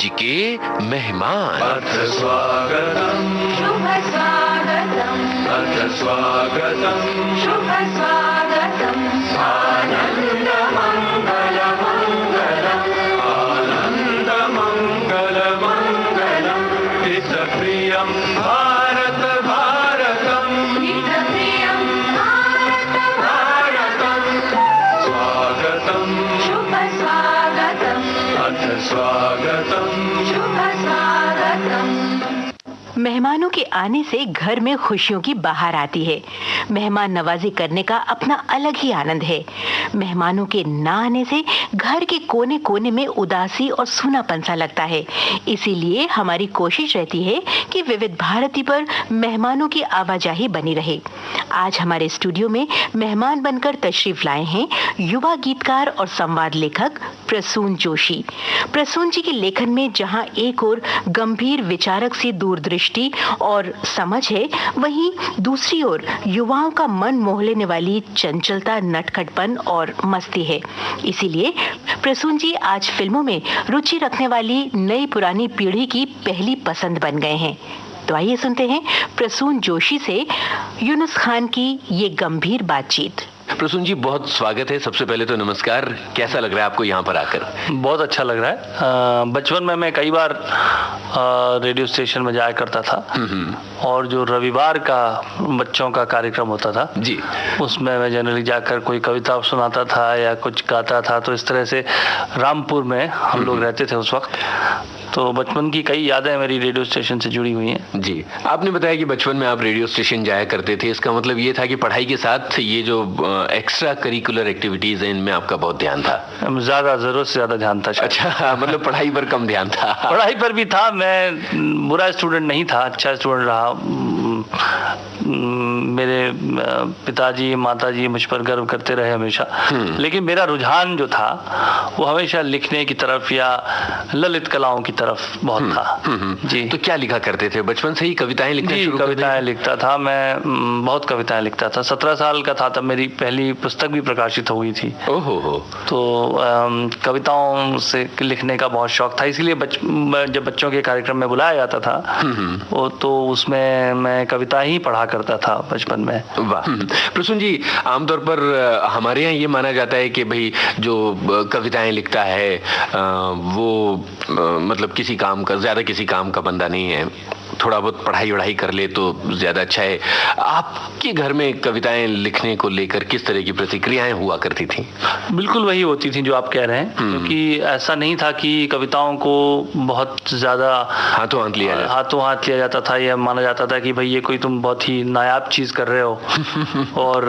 जी के मेहमान। अथ स्वागतम् शुभ स्वागतम् अथ स्वागतम् शुभ स्वागतम् आनन्द मङ्गल मङ्गलम् आनन्द मङ्गल मङ्गलम् हितप्रियं भारत भारतम् हितप्रियं भारत भारतम् स्वागतम् शुभ स्वागतम् अथ स्वागतम् शुभ स्वागतम्। मेहमानों के आने से घर में खुशियों की बहार आती है। मेहमान नवाजी करने का अपना अलग ही आनंद है। मेहमानों के ना आने से घर के कोने कोने में उदासी और सूनापन सा लगता है। इसीलिए हमारी कोशिश रहती है कि विविध भारती पर मेहमानों की आवाजाही बनी रहे। आज हमारे स्टूडियो में मेहमान बनकर तशरीफ लाए हैं युवा गीतकार और संवाद लेखक प्रसून जोशी। प्रसून जी के लेखन में जहां एक ओर गंभीर विचारक सी दूरदृष्टि और समझ है, वहीं दूसरी ओर युवाओं का मन मोह लेने वाली चंचलता, नटखटपन और मस्ती है। इसीलिए प्रसून जी आज फिल्मों में रुचि रखने वाली नई पुरानी पीढ़ी की पहली पसंद बन गए हैं। तो आइए सुनते हैं प्रसून जोशी से यूनुस खान की ये गंभीर बातचीत। प्रसून जी, बहुत स्वागत है। सबसे पहले तो नमस्कार। कैसा लग रहा है आपको यहाँ पर आकर? बहुत अच्छा लग रहा है। बचपन में मैं कई बार रेडियो स्टेशन में जाया करता था और जो रविवार का बच्चों का कार्यक्रम होता था जी, उसमें मैं जनरली जाकर कोई कविता सुनाता था या कुछ गाता था। तो इस तरह से रामपुर में हम लोग रहते थे उस वक्त। तो बचपन की कई यादें मेरी रेडियो स्टेशन से जुड़ी हुई हैं। जी, आपने बताया कि बचपन में आप रेडियो स्टेशन जाया करते थे। इसका मतलब ये था कि पढ़ाई के साथ ये जो एक्स्ट्रा करिकुलर एक्टिविटीज हैं, इनमें आपका बहुत ध्यान था? ज्यादा, जरूरत से ज्यादा ध्यान था। अच्छा, मतलब पढ़ाई पर कम ध्यान था? पढ़ाई पर भी था। मैं बुरा स्टूडेंट नहीं था, अच्छा स्टूडेंट रहा। मेरे पिताजी माताजी मुझ पर गर्व करते रहे हमेशा। लेकिन मेरा रुझान जो था वो हमेशा लिखने की तरफ या ललित कलाओं की तरफ बहुत था। जी। तो क्या लिखा करते थे? बचपन से ही कविताएं लिखना शुरू कर दी? कविताएं लिखता था मैं, बहुत कविताएं लिखता था। 17 साल का था तब मेरी पहली पुस्तक भी प्रकाशित हो गई थी। ओहो। तो कविताओं से लिखने का बहुत शौक था। इसीलिए जब बच्चों के कार्यक्रम में बुलाया जाता था वो तो उसमें मैं कविता ही पढ़ा करता था बचपन में। वाह। प्रसून जी, आमतौर पर हमारे यहाँ ये माना जाता है कि भाई जो कविताएं लिखता है वो मतलब किसी काम का बंदा नहीं है। थोड़ा बहुत पढ़ाई वढ़ाई कर ले तो ज्यादा अच्छा है। आपके घर में कविताएं लिखने को लेकर किस तरह की प्रतिक्रियाएं हुआ करती थी? बिल्कुल वही होती थी जो आप कह रहे हैं। क्योंकि ऐसा नहीं था कि कविताओं को बहुत ज्यादा हाथों हाथ लिया जाता था। यह माना जाता था कि भाई ये कोई तुम बहुत ही नायाब चीज कर रहे हो। और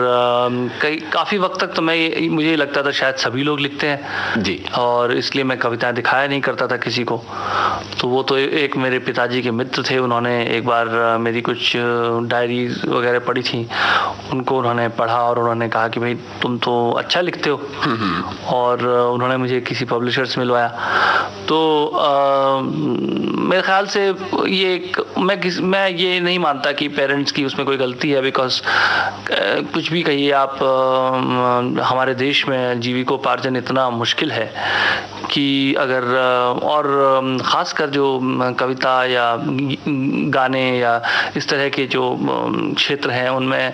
काफी वक्त तक तो मुझे लगता था शायद सभी लोग लिखते हैं जी, और इसलिए मैं कविताएं दिखाया नहीं करता था किसी को। तो वो तो एक मेरे पिताजी के मित्र थे, उन्होंने एक बार मेरी कुछ डायरी वगैरह पढ़ी थी, उनको उन्होंने पढ़ा और उन्होंने कहा कि भाई तुम तो अच्छा लिखते हो। और उन्होंने मुझे किसी पब्लिशर से मिलवाया। तो मेरे ख्याल से मैं ये नहीं मानता कि पेरेंट्स की उसमें कोई गलती है। बिकॉज कुछ भी कहिए आप, हमारे देश में जीविकोपार्जन इतना मुश्किल है कि अगर और ख़ासकर जो कविता या गाने या इस तरह के जो क्षेत्र हैं उनमें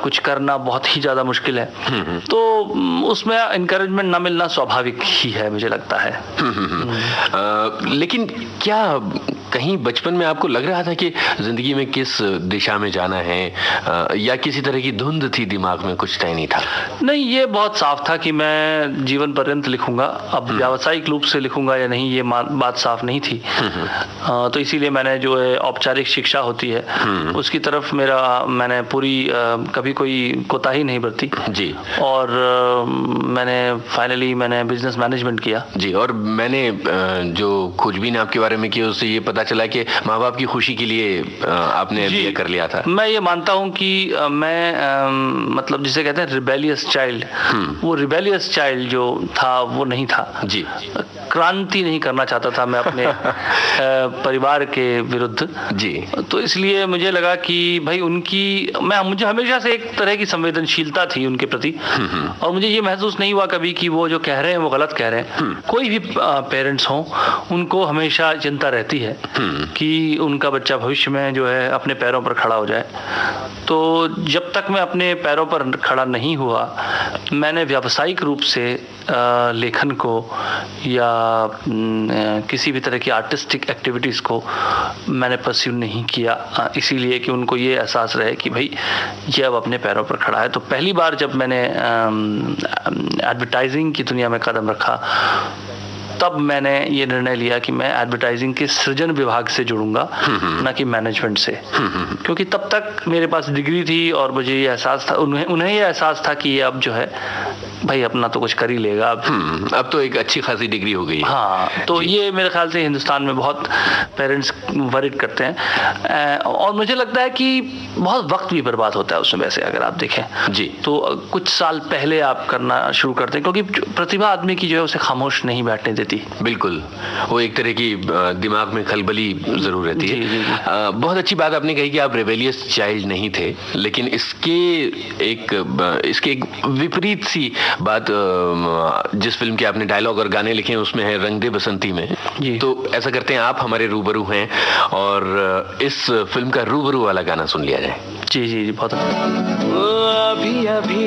कुछ करना बहुत ही ज़्यादा मुश्किल है। तो उसमें इनकरेजमेंट ना मिलना स्वाभाविक ही है, मुझे लगता है। लेकिन क्या कहीं बचपन में आपको लग रहा था कि जिंदगी में किस दिशा में जाना है, या किसी तरह की धुंध थी दिमाग में, कुछ तय नहीं था? नहीं, ये बहुत साफ था कि मैं जीवन पर्यंत लिखूंगा। अब व्यावसायिक रूप से लिखूंगा या नहीं ये बात साफ नहीं थी। तो इसीलिए मैंने जो है औपचारिक शिक्षा होती है उसकी तरफ मैंने पूरी कभी कोई कोताही नहीं बरती जी। और मैंने बिजनेस मैनेजमेंट किया जी। और मैंने जो खोजबीन आपके बारे में की उससे ये पता पता चला कि माँ बाप की खुशी के लिए आपने ये कर लिया था? मैं ये मानता हूँ कि मैं मतलब जिसे कहते हैं रिबेलियस चाइल्ड, वो रिबेलियस चाइल्ड जो था वो नहीं था जी। क्रांति नहीं करना चाहता था मैं अपने परिवार के विरुद्ध जी। तो इसलिए मुझे लगा कि भाई मुझे हमेशा से एक तरह की संवेदनशीलता थी उनके प्रति, और मुझे ये महसूस नहीं हुआ कभी कि वो जो कह रहे हैं वो गलत कह रहे हैं। कोई भी पेरेंट्स हों, उनको हमेशा चिंता रहती है कि उनका बच्चा भविष्य में जो है अपने पैरों पर खड़ा हो जाए। तो जब तक मैं अपने पैरों पर खड़ा नहीं हुआ, मैंने व्यावसायिक रूप से लेखन को या किसी भी तरह की आर्टिस्टिक एक्टिविटीज़ को मैंने परस्यू नहीं किया, इसीलिए कि उनको ये एहसास रहे कि भाई ये अब अपने पैरों पर खड़ा है। तो पहली बार जब मैंने एडवर्टाइजिंग की दुनिया में कदम रखा, तब मैंने ये निर्णय लिया कि मैं एडवर्टाइजिंग के सृजन विभाग से जुड़ूंगा, ना कि मैनेजमेंट से, क्योंकि तब तक मेरे पास डिग्री थी और मुझे ये एहसास था, उन्हें ये एहसास था कि ये अब जो है भाई अपना तो कुछ कर ही लेगा अब तो एक अच्छी खासी डिग्री हो गई है। हाँ, तो ये मेरे ख्याल से हिंदुस्तान में बहुत पेरेंट्स वरीड करते हैं, और मुझे लगता है कि बहुत वक्त भी बर्बाद होता है उसमें। वैसे अगर आप देखें जी, तो कुछ साल पहले आप करना शुरू करते हैं, क्योंकि प्रतिभा आदमी की जो है उसे खामोश नहीं बैठने देती। बिल्कुल, वो एक तरह की दिमाग में खलबली जरूर रहती है। जी। बहुत अच्छी बात आपने कही कि आप रेबेलियस चाइल्ड नहीं थे, लेकिन इसके एक विपरीत सी बात जिस फिल्म के आपने डायलॉग और गाने लिखे हैं उसमें है रंग दे बसंती में जी। तो ऐसा करते हैं, आप हमारे रूबरू हैं और इस फिल्म का रूबरू वाला गाना सुन लिया जाए। जी जी जी, बहुत अभी अभी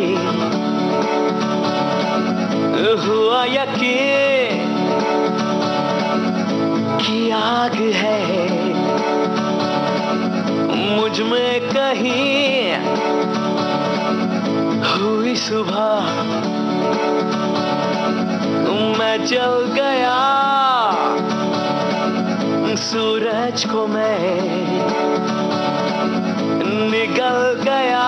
हुआ यकीन कि आग है मुझ में कहीं, हुई सुबह मैं जल गया, सूरज को मैं निगल गया,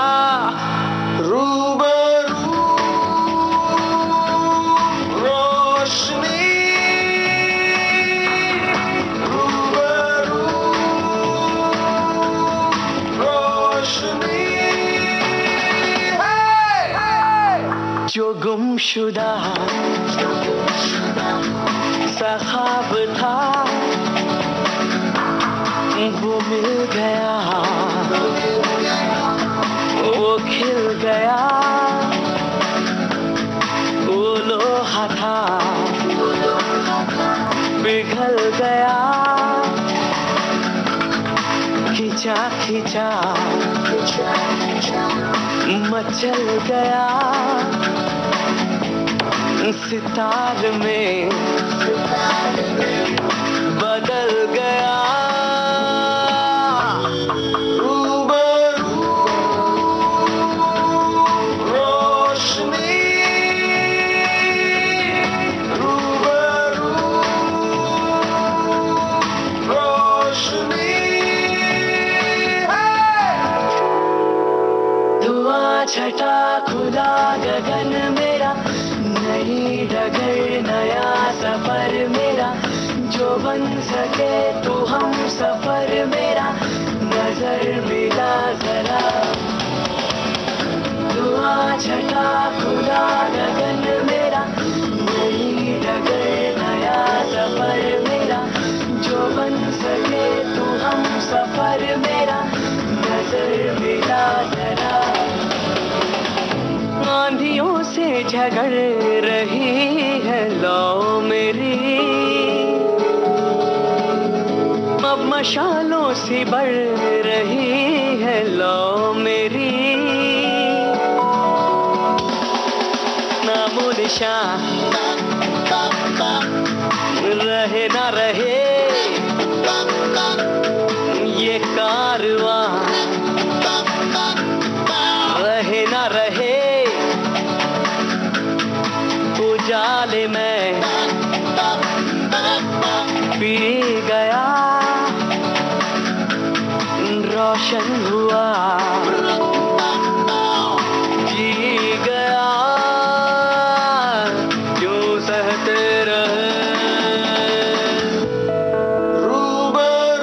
रूबरू रोशनी, रूबरू रोशनी, जो गुमशुदा सा ख्वाब था वो मिल गया, वो खिल गया, वो लोहा था पिघल गया, खिंचा खिंचा मचल गया, सितार में बदल गया, रूबरू रोशनी, रूबरू रोशनी, धुआं छटा खुला गगन मेरा, नई डगर नया सफर मेरा, जो बन सके तू हम सफर मेरा, नजर मिला जरा, धुआं छटा खुला गगन मेरा, नई डगर नया सफर मेरा, जो बन सके तू हम सफर मेरा, नजर मिला जरा, आंधियों से झगड़ रही है लौ मेरी, अब मशालों से बढ़ रही है लौ मेरी, नामो निशान रहे ना रहे ये कारवां, रहे ना रहे उजाले में पी गया, रोशन हुआ जी गया, क्यों सहते रहे, रूबरू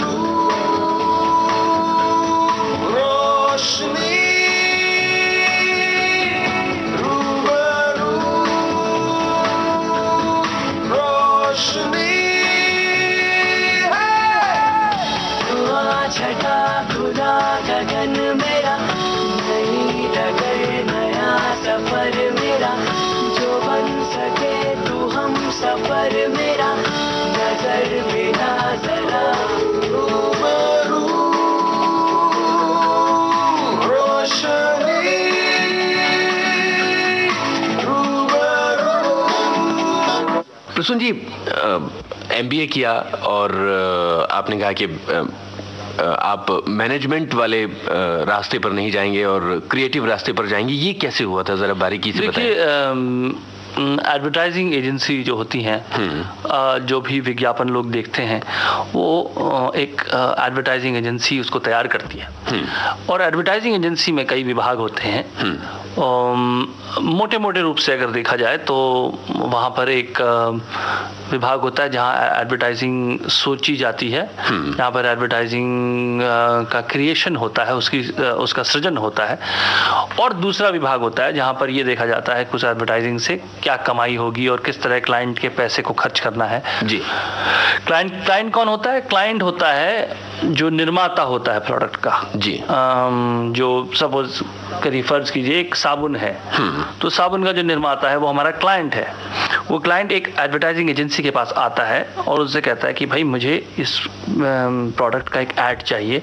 सफर मेरा, नजर बिना जरा रूबरू रोशनी रूबरू। प्रसून जी, MBA किया और आपने कहा कि आप मैनेजमेंट वाले रास्ते पर नहीं जाएंगे और क्रिएटिव रास्ते पर जाएंगे, ये कैसे हुआ था, जरा बारीकी से बताइए। देखिए, एडवर्टाइजिंग एजेंसी जो होती हैं, जो भी विज्ञापन लोग देखते हैं, वो एक एडवर्टाइजिंग एजेंसी उसको तैयार करती है। और एडवर्टाइजिंग एजेंसी में कई विभाग होते हैं। मोटे मोटे रूप से अगर देखा जाए तो वहाँ पर एक विभाग होता है जहाँ एडवर्टाइजिंग सोची जाती है, जहाँ पर एडवर्टाइजिंग का क्रिएशन होता है, उसका सृजन होता है। और दूसरा विभाग होता है जहाँ पर ये देखा जाता है कुछ एडवर्टाइजिंग से क्या कमाई होगी और किस तरह क्लाइंट के पैसे को खर्च करना है। जी, क्लाइंट कौन होता है? क्लाइंट होता है जो निर्माता होता है प्रोडक्ट का। जी, जो सपोज करिए, फर्ज कीजिए एक साबुन है, तो साबुन का जो निर्माता है वो हमारा क्लाइंट है। वो क्लाइंट एक एडवर्टाइजिंग एजेंसी के पास आता है और उससे कहता है कि भाई मुझे इस प्रोडक्ट का एक ऐड चाहिए,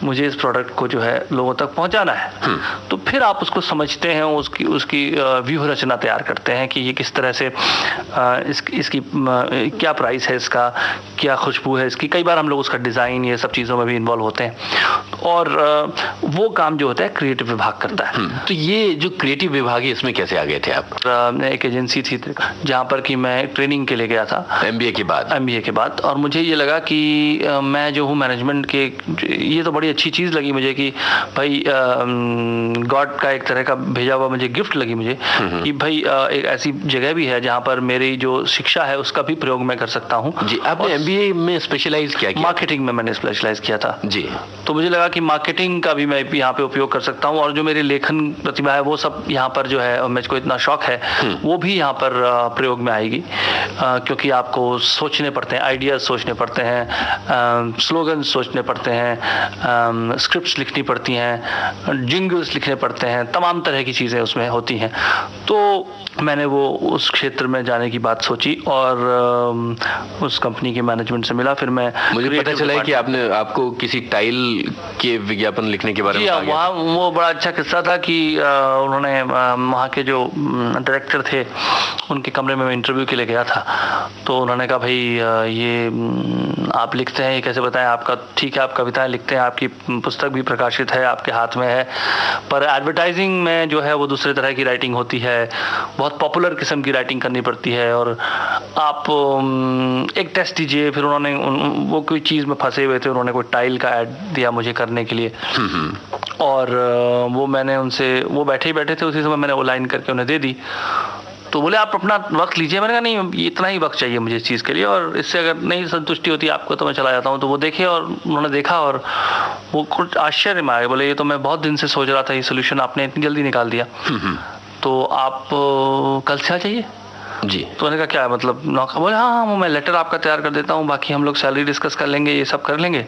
मुझे इस प्रोडक्ट को जो है लोगों तक पहुंचाना है। तो फिर आप उसको समझते हैं, उसकी व्यूह रचना तैयार करते हैं कि ये किस तरह से इसकी क्या प्राइस है, इसका क्या खुशबू है इसकी। कई बार हम लोग उसका डिज़ाइन, ये सब चीज़ों में भी इन्वॉल्व होते हैं। और वो काम जो होता है क्रिएटिव विभाग करता है। तो ये जो क्रिएटिव विभाग है, इसमें कैसे आ गए थे आप? एक एजेंसी थी जहाँ पर कि मैं ट्रेनिंग के लिए गया था MBA के बाद। और मुझे ये लगा कि मैं जो हूँ मैनेजमेंट के, ये तो बड़ी अच्छी चीज़ लगी मुझे कि भाई गॉड का एक तरह का भेजा हुआ मुझे गिफ्ट लगी मुझे कि भाई एक ऐसी जगह भी है जहाँ पर मेरी जो शिक्षा है उसका भी प्रयोग मैं कर सकता हूँ। जी, आपने MBA में स्पेशलाइज क्या किया? मार्केटिंग में मैंने स्पेशलाइज किया था। जी, तो मुझे लगा कि मार्केटिंग का भी मैं यहाँ पे उपयोग कर सकता हूँ, और जो मेरी लेखन प्रतिभा है वो सब यहाँ पर जो है, मुझको इतना शौक है, वो भी यहाँ पर प्रयोग में आएगी। क्योंकि आपको सोचने पड़ते हैं, आइडियाज सोचने पड़ते हैं, स्लोगन सोचने पड़ते हैं, स्क्रिप्ट्स लिखनी पड़ती हैं, जिंगल्स लिखने पड़ते हैं, तमाम तरह की चीज़ें उसमें होती हैं। तो मैंने वो उस क्षेत्र में जाने की बात सोची और उस कंपनी के मैनेजमेंट से मिला। फिर मुझे पता चला है कि आपको किसी टाइल के विज्ञापन लिखने के बारे में जी, वहाँ वो बड़ा अच्छा किस्सा था कि उन्होंने वहाँ के जो डायरेक्टर थे उनके कमरे में मैं इंटरव्यू के लिए गया था। तो उन्होंने कहा भाई ये आप लिखते हैं, ये कैसे बताएं? आपका ठीक है, आप कविताएं लिखते हैं, आपकी पुस्तक भी प्रकाशित है, आपके हाथ में है, पर एडवर्टाइजिंग में जो है वो दूसरे तरह की राइटिंग होती है, बहुत पॉपुलर किस्म की राइटिंग करनी पड़ती है। और आप एक टेस्ट दीजिए। फिर उन्होंने वो कोई चीज़ में फंसे हुए थे, उन्होंने कोई टाइल का ऐड दिया मुझे करने के लिए। और वो मैंने उनसे, वो बैठे ही बैठे थे, उसी समय मैंने वो लाइन करके उन्हें दे दी। तो बोले आप अपना वक्त लीजिए। मैंने कहा नहीं, इतना ही वक्त चाहिए मुझे इस चीज़ के लिए, और इससे अगर नहीं संतुष्टि होती आपको तो मैं चला जाता हूँ। तो वो देखे और उन्होंने देखा और वो कुछ आश्चर्य में आ गए। बोले ये तो मैं बहुत दिन से सोच रहा था, ये सोल्यूशन आपने इतनी जल्दी निकाल दिया, तो आप कल से आ जाइए। जी, तो मैंने कहा क्या मतलब नौका? बोले हाँ, मैं लेटर आपका तैयार कर देता हूँ, बाकी हम लोग सैलरी डिस्कस कर लेंगे, ये सब कर लेंगे।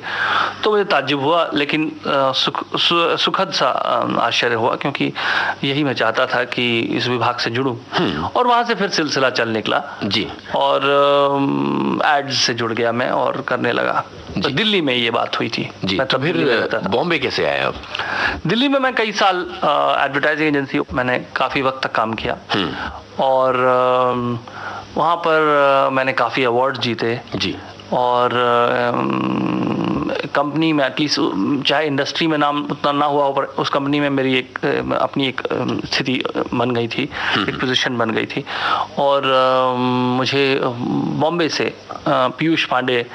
तो मुझे ताज्जुब हुआ, लेकिन सुखद सा आश्चर्य हुआ, क्योंकि यही मैं चाहता था कि इस विभाग से जुड़ूं। और वहाँ से फिर सिलसिला चल निकला। जी, और एड्स से जुड़ गया मैं और करने लगा। तो दिल्ली में ये बात हुई थी। जी, तो फिर बॉम्बे कैसे आए आप? दिल्ली में मैं कई साल एडवर्टाइजिंग एजेंसी मैंने काफ़ी वक्त तक काम किया, और वहाँ पर मैंने काफ़ी अवार्ड जीते। जी, और कंपनी में एटलीस्ट, चाहे इंडस्ट्री में नाम उतना ना हुआ हो, पर उस कंपनी में मेरी अपनी एक स्थिति बन गई थी, एक पोजीशन बन गई थी। और मुझे बॉम्बे से पीयूष पांडे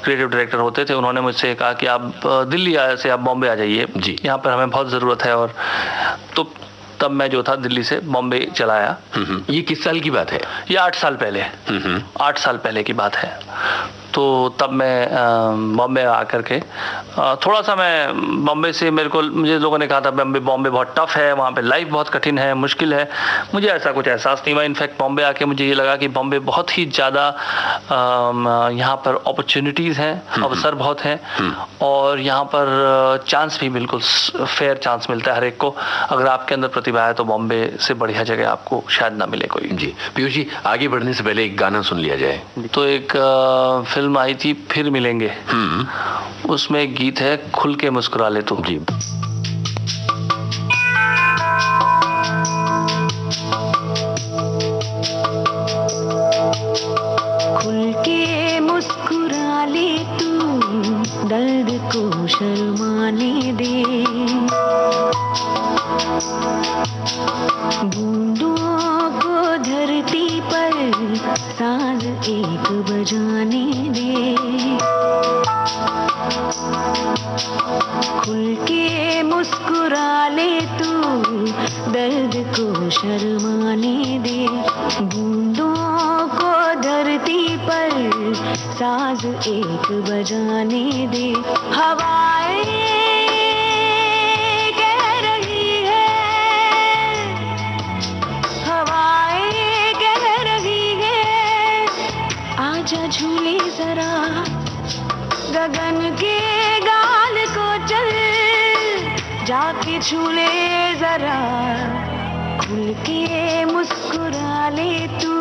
क्रिएटिव डायरेक्टर होते थे, उन्होंने मुझसे कहा कि आप दिल्ली से आप बॉम्बे आ जाइए, यहाँ पर हमें बहुत ज़रूरत है। और तो तब मैं जो था दिल्ली से बॉम्बे चला आया। ये किस साल की बात है? ये 8 साल पहले, 8 साल पहले की बात है। तो तब मैं बॉम्बे आकर के थोड़ा सा मैं बॉम्बे से मुझे लोगों ने कहा था बॉम्बे बहुत टफ है, वहाँ पे लाइफ बहुत कठिन है, मुश्किल है। मुझे ऐसा कुछ एहसास नहीं हुआ। इनफैक्ट बॉम्बे आके मुझे ये लगा कि बॉम्बे बहुत ही ज़्यादा यहाँ पर अपॉर्चुनिटीज़ हैं, अवसर बहुत हैं, और यहाँ पर चांस भी बिल्कुल फेयर चांस मिलता है हर एक को। अगर आपके अंदर प्रतिभा है तो बॉम्बे से बढ़िया जगह आपको शायद ना मिले कोई। जी पीयूष जी, आगे बढ़ने से पहले एक गाना सुन लिया जाए। तो एक फिल्म आई थी फिर मिलेंगे, उसमें एक गीत है खुल के मुस्कुरा ले तू। जी खुल के मुस्कुरा ले तू, दर्द को शर्माने दे, बूंदों को धरती पर साज एक बजाने दे। खुल के मुस्कुरा ले तू, दर्द को शर्माने दे, बूंदों को धरती पर साज एक बजाने दे। हवाएं कह रही है, हवाएं कह रही है, आजा झूले जरा गगन के गाल को चल, जाके झूले जरा। खुल के मुस्कुरा ले तू,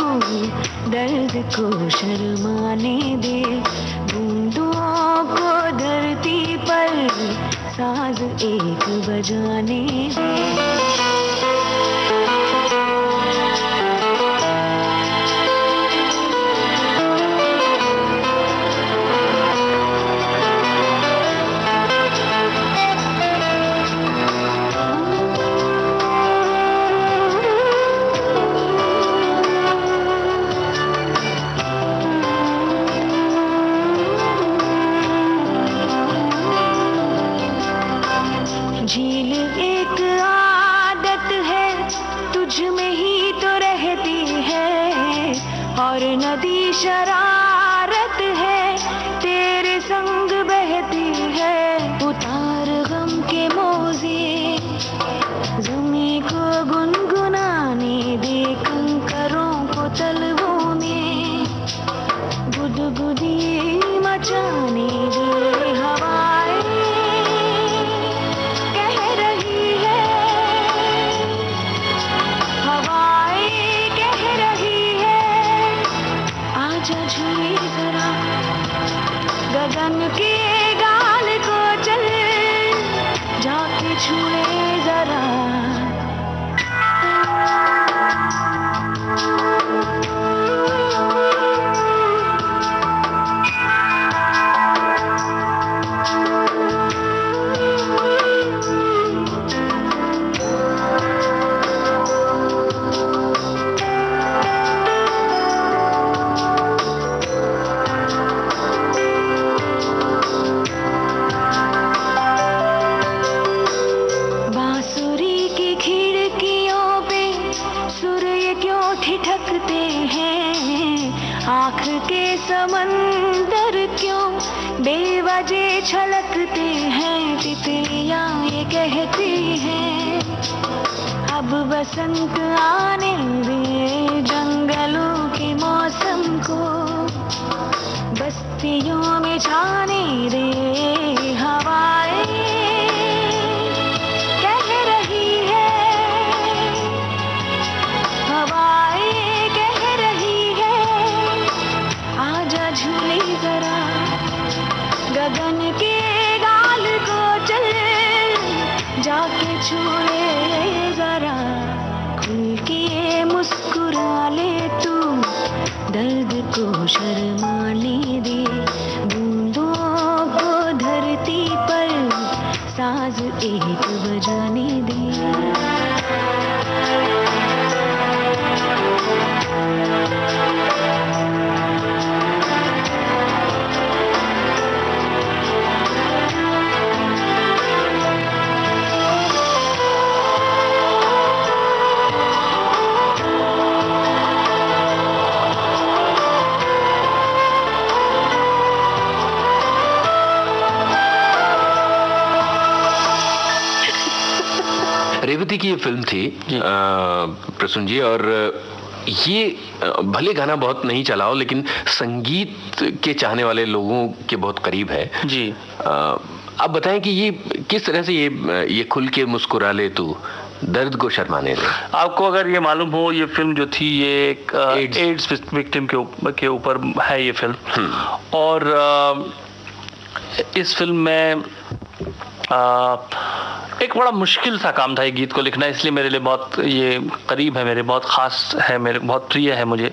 दर्द को शर्माने दे, बूंदों को धरती पर साज एक बजाने दे। झील एक आदत है, तुझ में ही तो रहती है, और नदी शरारत है, तेरे संग बहती है। उतार गम के मोजे, ज़मीं को गुनगुनाने दे, कंकरों को तलवों में गुदगुदी मचाने दे। हवाएं कह रही है, हवाएं कह रही है, आजा झूले जरा गगन के गाल को चल, जाके झूले जरा। बांसुरी की खिड़कियों पे सूर्य क्यों ठिठकते हैं, आँख के समंदर क्यों बेवजह छलकते हैं। तितलियाँ ये कहती हैं अब बसंत आने दे, जंगलों के मौसम को बस्तियों में छाने दे। हवाएं कह रही है, हवाएं कह रही है, आजा झूले जरा गगन के गाल को चल, जाके झूले जरा। खुल के मुस्कुरा ले तू, दर्द को शर्माने दे, बूंदों को धरती पर साज एक बजाने दे। रेवती की ये फिल्म थी जी। प्रसून जी, और ये भले गाना बहुत नहीं चला हो लेकिन संगीत के चाहने वाले लोगों के बहुत करीब है जी। आप बताएं कि ये किस तरह से ये खुल के मुस्कुरा ले तू दर्द को शर्माने दे। आपको अगर ये मालूम हो, ये फिल्म जो थी ये एक एड्स विक्टिम के ऊपर है ये फिल्म। और इस फिल्म में एक बड़ा मुश्किल सा काम था ये गीत को लिखना, इसलिए मेरे लिए बहुत ये करीब है, मेरे बहुत ख़ास है, मेरे बहुत प्रिय है मुझे,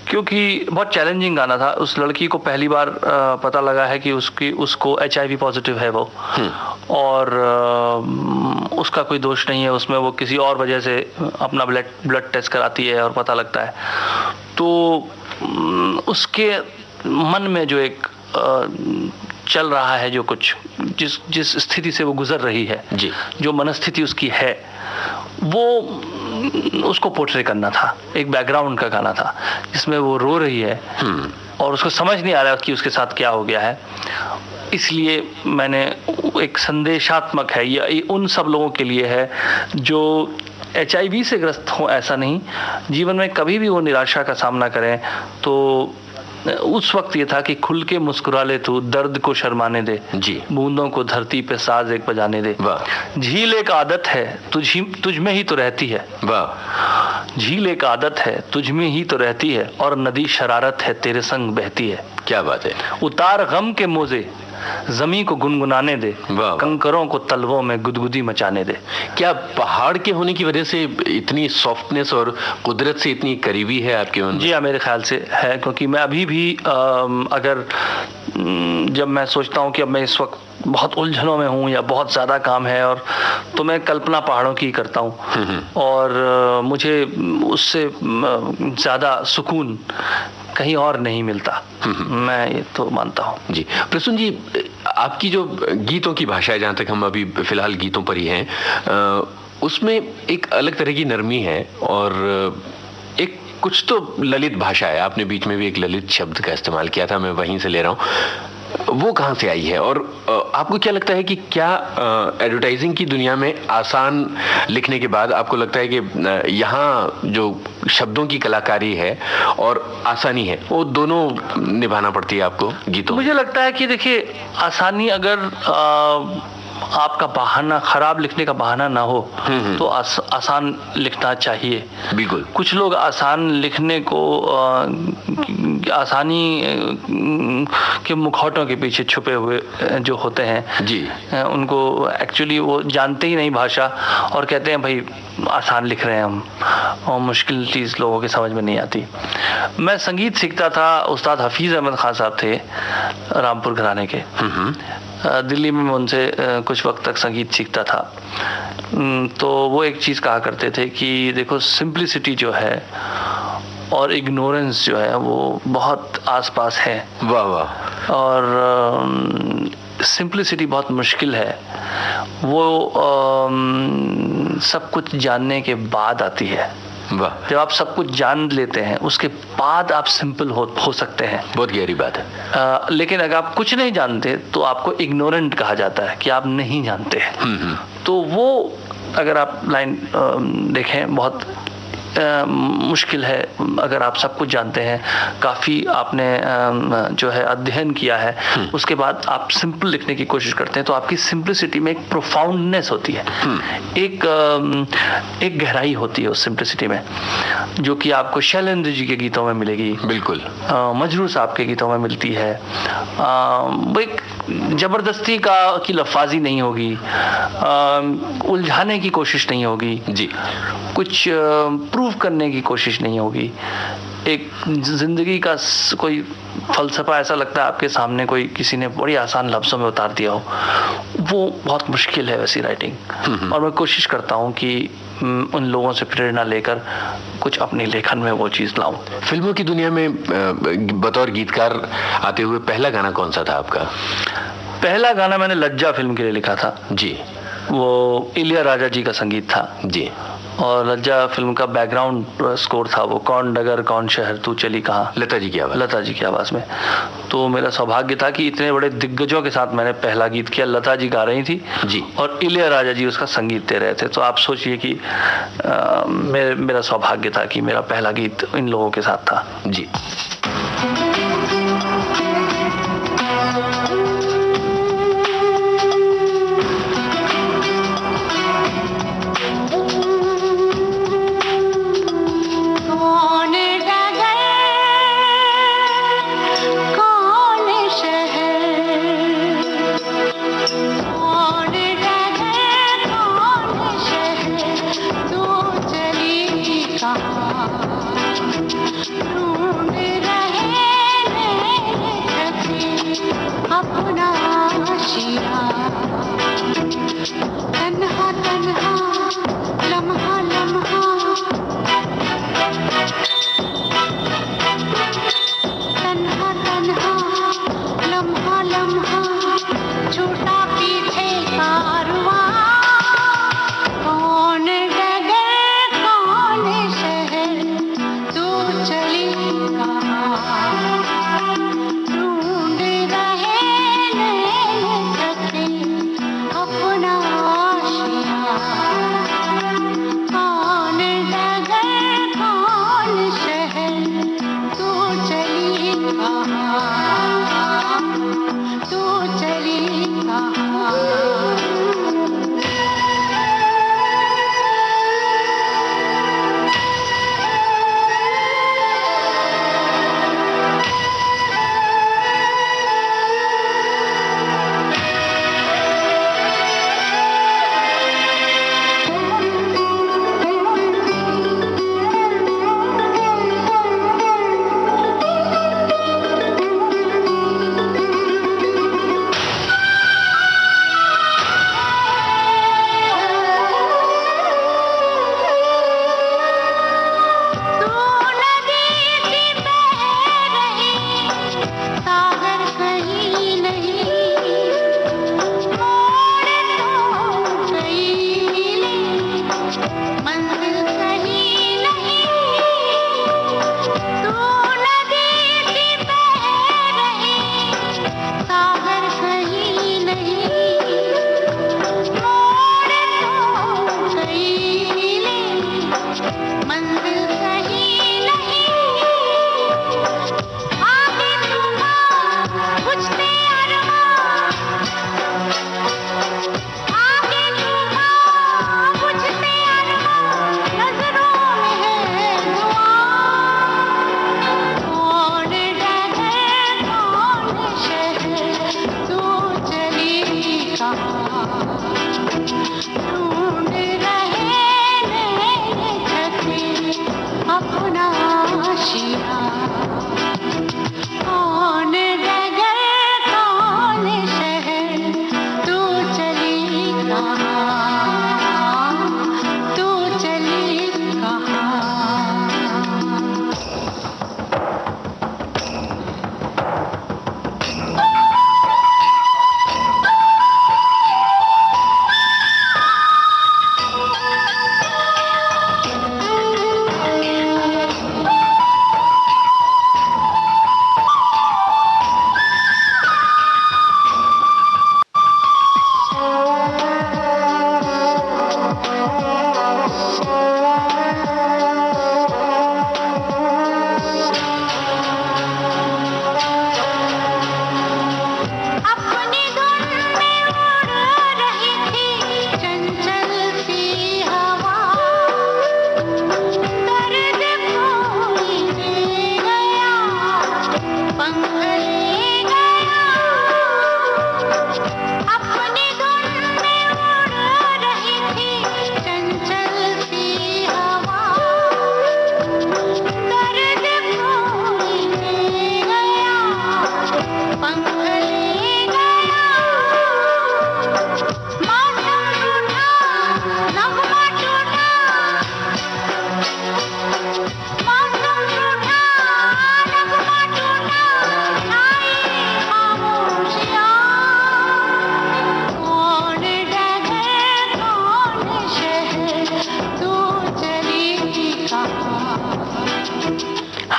क्योंकि बहुत चैलेंजिंग गाना था। उस लड़की को पहली बार पता लगा है कि उसको HIV पॉजिटिव है वो, और उसका कोई दोष नहीं है उसमें, वो किसी और वजह से अपना ब्लड टेस्ट कराती है और पता लगता है। तो उसके मन में जो एक चल रहा है, जो कुछ जिस स्थिति से वो गुजर रही है जी, जो मनस्थिति उसकी है, वो उसको पोर्ट्रे करना था। एक बैकग्राउंड का गाना था जिसमें वो रो रही है और उसको समझ नहीं आ रहा कि उसके साथ क्या हो गया है। इसलिए मैंने एक संदेशात्मक है, ये उन सब लोगों के लिए है जो HIV से ग्रस्त हो, ऐसा नहीं, जीवन में कभी भी वो निराशा का सामना करें तो उस वक्त ये था कि खुल के मुस्कुरा ले तू दर्द को शर्माने दे जी, बूंदों को धरती पे साज एक बजाने दे। झील एक आदत है तुझ में ही तो रहती है, वाह, झील एक आदत है तुझ में ही तो रहती है, और नदी शरारत है तेरे संग बहती है। क्या बात है। उतार गम के मोजे जमी को गुनगुनाने दे, वाह, कंकरों को तलवों में गुदगुदी मचाने दे। क्या पहाड़ के होने की वजह से इतनी सॉफ्टनेस और कुदरत से इतनी करीबी है आपके मन में? जी हाँ, मेरे ख्याल से है, क्योंकि मैं अभी भी अगर जब मैं सोचता हूँ कि अब मैं इस वक्त बहुत उलझनों में हूँ या बहुत ज़्यादा काम है, और तो मैं कल्पना पहाड़ों की करता हूँ, और मुझे उससे ज़्यादा सुकून कहीं और नहीं मिलता। मैं ये तो मानता हूँ। जी प्रसून जी, आपकी जो गीतों की भाषा है, जहाँ तक हम अभी फिलहाल गीतों पर ही हैं, उसमें एक अलग तरह की नरमी है और एक कुछ तो ललित भाषा है। आपने बीच में भी एक ललित शब्द का इस्तेमाल किया था, मैं वहीं से ले रहा हूँ। वो कहाँ से आई है, और आपको क्या लगता है कि क्या एडवर्टाइजिंग की दुनिया में आसान लिखने के बाद आपको लगता है कि यहाँ जो शब्दों की कलाकारी है और आसानी है, वो दोनों निभाना पड़ती है आपको गीतों? मुझे लगता है कि देखिए, आसानी अगर आपका बहाना, खराब लिखने का बहाना ना हो तो आसान लिखना चाहिए। बिल्कुल। कुछ लोग आसान लिखने को आसानी के मुखौटों के पीछे छुपे हुए जो होते हैं जी, उनको एक्चुअली वो जानते ही नहीं भाषा, और कहते हैं भाई आसान लिख रहे हैं हम, और मुश्किल चीज़ लोगों के समझ में नहीं आती। मैं संगीत सीखता था, उस्ताद हफीज़ अहमद खान साहब थे रामपुर घराने के, दिल्ली में मैं उनसे कुछ वक्त तक संगीत सीखता था। तो वो एक चीज़ कहा करते थे कि देखो, सिंप्लिसिटी जो है और इग्नोरेंस जो है वो बहुत आसपास है। वाह वाह। और सिंप्लिसिटी बहुत मुश्किल है, वो सब कुछ जानने के बाद आती है। वाह। जब आप सब कुछ जान लेते हैं उसके बाद आप सिंपल हो सकते हैं। बहुत गहरी बात है। लेकिन अगर आप कुछ नहीं जानते तो आपको इग्नोरेंट कहा जाता है कि आप नहीं जानते। तो वो अगर आप लाइन देखें, बहुत मुश्किल है। अगर आप सब कुछ जानते हैं, काफ़ी आपने जो है अध्ययन किया है, उसके बाद आप सिंपल लिखने की कोशिश करते हैं, तो आपकी सिंप्लिसिटी में एक प्रोफाउंडनेस होती है, एक गहराई होती है उस सिंप्लिसिटी में, जो कि आपको शैलेंद्र जी के गीतों में मिलेगी। बिल्कुल। मजरूह साहब के गीतों में मिलती है। वो एक ज़बरदस्ती की लफाजी नहीं होगी, उलझाने की कोशिश नहीं होगी जी, कुछ प्रूव करने की कोशिश नहीं होगी। एक जिंदगी का कोई फलसफा ऐसा लगता है आपके सामने कोई किसी ने बड़ी आसान लफ्ज़ों में उतार दिया हो, वो बहुत मुश्किल है वैसी राइटिंग। और मैं कोशिश करता हूँ कि उन लोगों से प्रेरणा लेकर कुछ अपनी लेखन में वो चीज़ लाऊं। फिल्मों की दुनिया में बतौर गीतकार आते हुए पहला गाना कौन सा था आपका? पहला गाना मैंने लज्जा फिल्म के लिए लिखा था जी। वो इलिया राजा जी का संगीत था जी। और लज्जा फिल्म का बैकग्राउंड स्कोर था वो कौन डगर कौन शहर तू चली कहाँ, लता जी की आवाज में। तो मेरा सौभाग्य था कि इतने बड़े दिग्गजों के साथ मैंने पहला गीत किया। लता जी गा रही थी जी और इलैयाराजा जी उसका संगीत दे रहे थे। तो आप सोचिए कि मेरा सौभाग्य था कि मेरा पहला गीत इन लोगों के साथ था जी।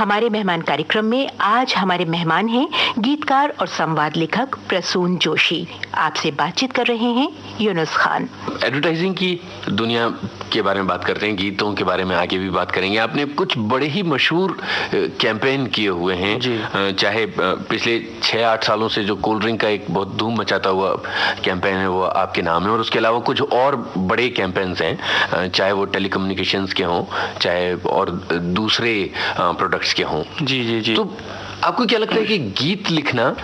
हमारे मेहमान कार्यक्रम में आज हमारे मेहमान हैं गीतकार और संवाद लेखक प्रसून जोशी। आपसे बातचीत कर रहे हैं यूनुस खान। एडवर्टाइजिंग की दुनिया के बारे में बात करते हैं, गीतों के बारे में आगे भी बात करेंगे। आपने कुछ बड़े ही मशहूर कैंपेन किए हुए हैं, चाहे पिछले 6-8 सालों से जो कोल्ड ड्रिंक का एक बहुत धूम मचाता हुआ कैंपेन है वो आपके नाम है, और उसके अलावा कुछ और बड़े कैंपेन्स हैं, चाहे वो टेलीकम्युनिकेशंस के हों चाहे और दूसरे प्रोडक्ट्स के हों। जी। तो आपको क्या लगता है कि गीत लिखना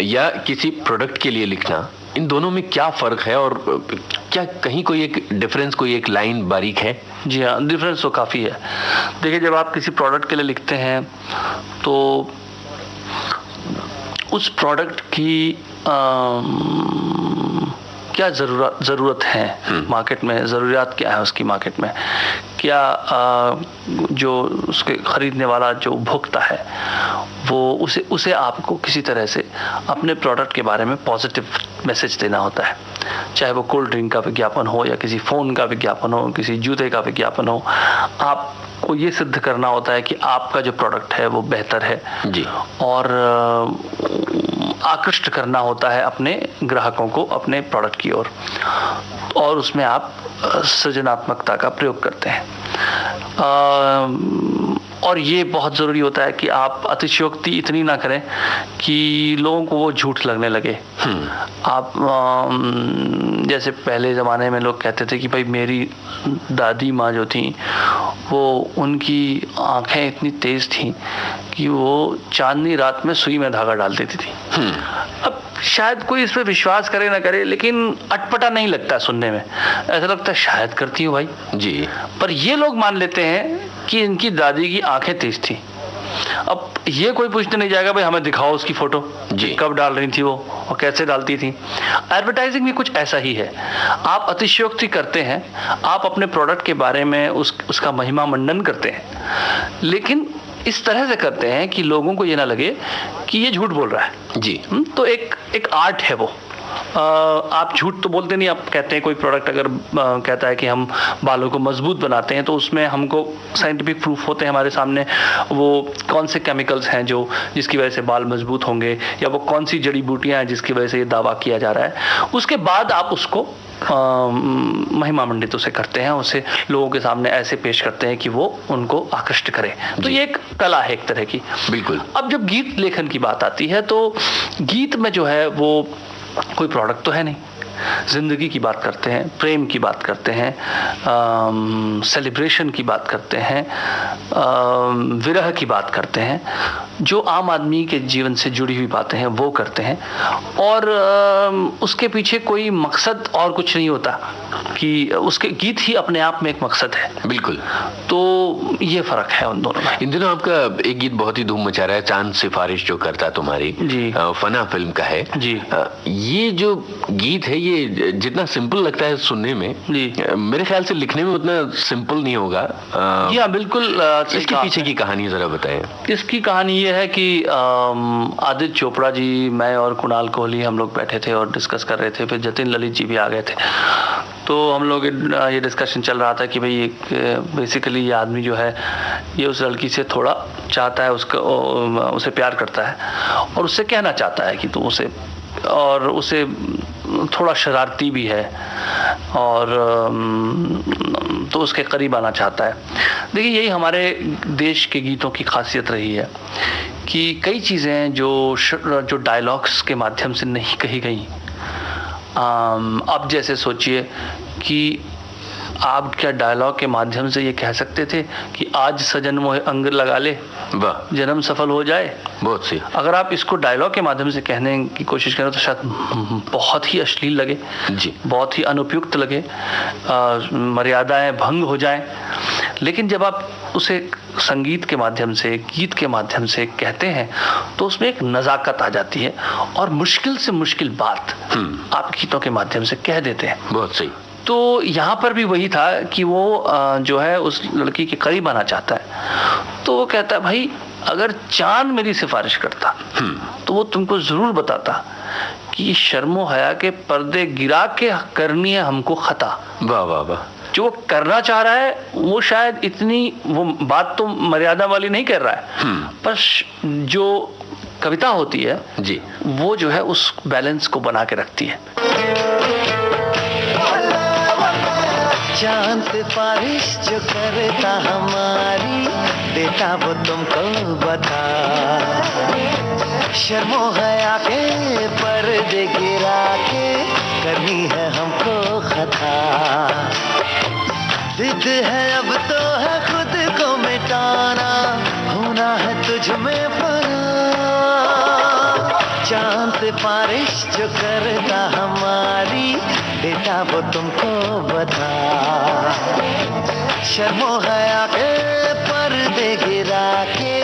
या किसी प्रोडक्ट के लिए लिखना, इन दोनों में क्या फर्क है, और क्या कहीं कोई एक डिफरेंस, कोई एक लाइन बारीक है? जी हाँ, डिफरेंस तो काफ़ी है। देखिए, जब आप किसी प्रोडक्ट के लिए लिखते हैं तो उस प्रोडक्ट की क्या ज़रूरत है मार्केट में, ज़रूरियात क्या है उसकी मार्केट में, क्या जो उसके ख़रीदने वाला जो उपभोक्ता है वो उसे आपको किसी तरह से अपने प्रोडक्ट के बारे में पॉजिटिव मैसेज देना होता है। चाहे वो कोल्ड ड्रिंक का विज्ञापन हो या किसी फ़ोन का विज्ञापन हो, किसी जूते का विज्ञापन हो, आपको ये सिद्ध करना होता है कि आपका जो प्रोडक्ट है वो बेहतर है जी, और आकृष्ट करना होता है अपने ग्राहकों को अपने प्रोडक्ट की ओर, और उसमें आप सृजनात्मकता का प्रयोग करते हैं। और ये बहुत ज़रूरी होता है कि आप अतिशयोक्ति इतनी ना करें कि लोगों को वो झूठ लगने लगे। आप जैसे पहले ज़माने में लोग कहते थे कि भाई मेरी दादी माँ जो थी वो उनकी आंखें इतनी तेज़ थीं कि वो चांदनी रात में सुई में धागा डाल देती थी। अब शायद कोई इस पर विश्वास करे ना करे, लेकिन अटपटा नहीं लगता सुनने में, ऐसा लगता है शायद करती हूँ भाई जी। पर ये लोग मान लेते हैं कि इनकी दादी की आंखें तेज थी। अब ये कोई पूछने नहीं जाएगा भाई हमें दिखाओ उसकी फोटो जी, कब डाल रही थी वो और कैसे डालती थी। एडवर्टाइजिंग भी कुछ ऐसा ही है। आप अतिशयोक्ति करते हैं, आप अपने प्रोडक्ट के बारे में उसका महिमा मंडन करते हैं, लेकिन इस तरह से करते हैं कि लोगों को ये ना लगे कि ये झूठ बोल रहा है जी। तो एक आर्ट है वो। आप झूठ तो बोलते नहीं, आप कहते हैं कोई प्रोडक्ट अगर कहता है कि हम बालों को मजबूत बनाते हैं तो उसमें हमको साइंटिफिक प्रूफ होते हैं हमारे सामने, वो कौन से केमिकल्स हैं जो जिसकी वजह से बाल मजबूत होंगे, या वो कौन सी जड़ी बूटियां हैं जिसकी वजह से ये दावा किया जा रहा है। उसके बाद आप उसको महिमा मंडित उसे करते हैं, उसे लोगों के सामने ऐसे पेश करते हैं कि वो उनको आकृष्ट करे। तो ये एक कला है एक तरह की। बिल्कुल। अब जब गीत लेखन की बात आती है तो गीत में जो है वो कोई प्रोडक्ट तो है नहीं, जिंदगी की बात करते हैं, प्रेम की बात करते हैं, सेलिब्रेशन की बात करते हैं, विरह की बात करते हैं, जो आम आदमी के जीवन से जुड़ी हुई बातें हैं वो करते हैं, और उसके पीछे कोई मकसद और कुछ नहीं होता कि उसके गीत ही अपने आप में एक मकसद है। बिल्कुल। तो ये फर्क है उन दोनों में। इन दिनों आपका एक गीत बहुत ही धूम मचा रहा है, चांद सिफारिश जो करता तुम्हारी जी, फना फिल्म का है जी। ये जो गीत है ये जितना सिंपल लगता है सुनने में जी, मेरे ख्याल से लिखने में उतना सिंपल नहीं होगा। जी हाँ बिल्कुल। इसके पीछे की कहानी जरा बताएं। इसकी कहानी ये है कि आदित्य चोपड़ा जी, मैं और कुणाल कोहली हम लोग बैठे थे और डिस्कस कर रहे थे, फिर जतिन ललित जी भी आ गए थे। तो हम लोग ये डिस्कशन चल रहा था कि भाई बेसिकली ये आदमी जो है ये उस लड़की से थोड़ा चाहता है, उसे प्यार करता है और उससे कहना चाहता है कि तू उसे थोड़ा शरारती भी है और तो उसके करीब आना चाहता है। देखिए यही हमारे देश के गीतों की खासियत रही है कि कई चीज़ें जो डायलॉग्स के माध्यम से नहीं कही गई। अब जैसे सोचिए कि आप क्या डायलॉग के माध्यम से ये कह सकते थे कि आज सजन मोहे अंग लगा ले, वाह जन्म सफल हो जाए। बहुत सही। अगर आप इसको डायलॉग के माध्यम से कहने की कोशिश करें तो शायद बहुत ही अश्लील लगे जी, बहुत ही अनुपयुक्त लगे, मर्यादाएं भंग हो जाएं। लेकिन जब आप उसे संगीत के माध्यम से, गीत के माध्यम से कहते हैं तो उसमें एक नज़ाकत आ जाती है और मुश्किल से मुश्किल बात आप गीतों के माध्यम से कह देते हैं। बहुत सही। तो यहाँ पर भी वही था कि वो जो है उस लड़की के करीब आना चाहता है। तो वो कहता है भाई अगर चांद मेरी सिफारिश करता तो वो तुमको जरूर बताता कि शर्मो हया के पर्दे गिरा के करनी है हमको खता। वाह वाह वाह। जो वो करना चाह रहा है वो शायद इतनी वो बात तो मर्यादा वाली नहीं कर रहा है, पर जो कविता होती है जी वो जो है उस बैलेंस को बना के रखती है। चांद सिफारिश जो करता हमारी, देता वो तुमको बता। शर्मो हया के पर्दे गिरा के करनी है हमको खता। जिद है अब तो है खुद को मिटाना, होना है तुझ में फना। चांद सिफारिश जो करता हमारी, देता वो तुमको बता। शर्मो हया के पर्दे गिरा के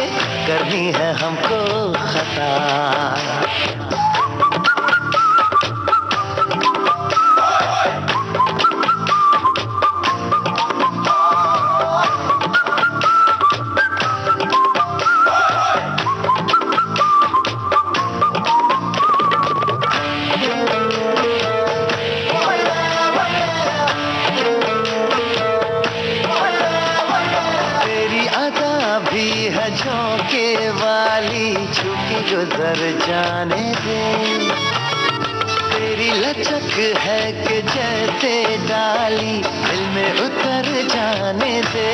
करनी है हमको खता। झोंके वाली छुकी गुजर जाने दे। तेरी लचक है कि जैसे डाली दिल में उतर जाने दे।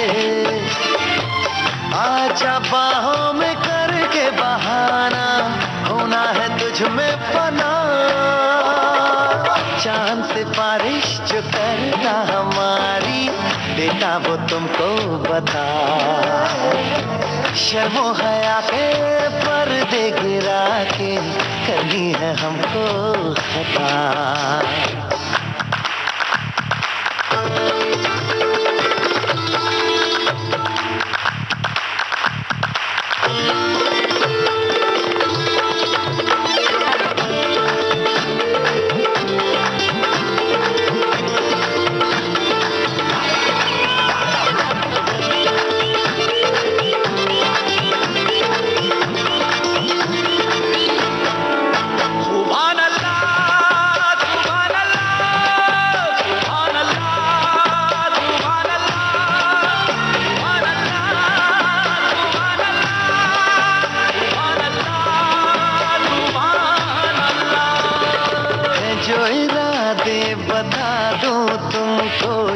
आजा बाहों में करके बहाना, होना है तुझ में फना। चांद सिफारिश जो करता हमारी, देता वो तुमको बता। शर्मो हया के पर्दे गिरा के करनी है हमको खता।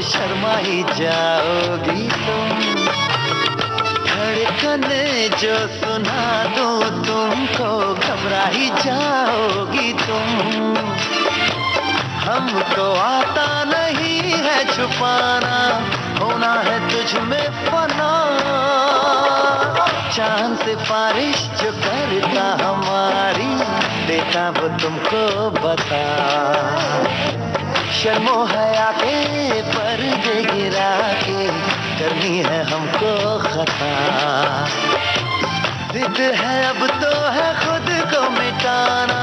शर्मा ही जाओगी तुम, धड़कन जो सुना दो तुमको घबरा ही जाओगी तुम। हमको आता नहीं है छुपाना, होना है तुझ में फना। चांद सिफारिश जो करता हमारी, देता वो तुमको बता। शर्मो हया के पर्दे गिरा के करनी है हमको खता। जिद है अब तो है खुद को मिटाना,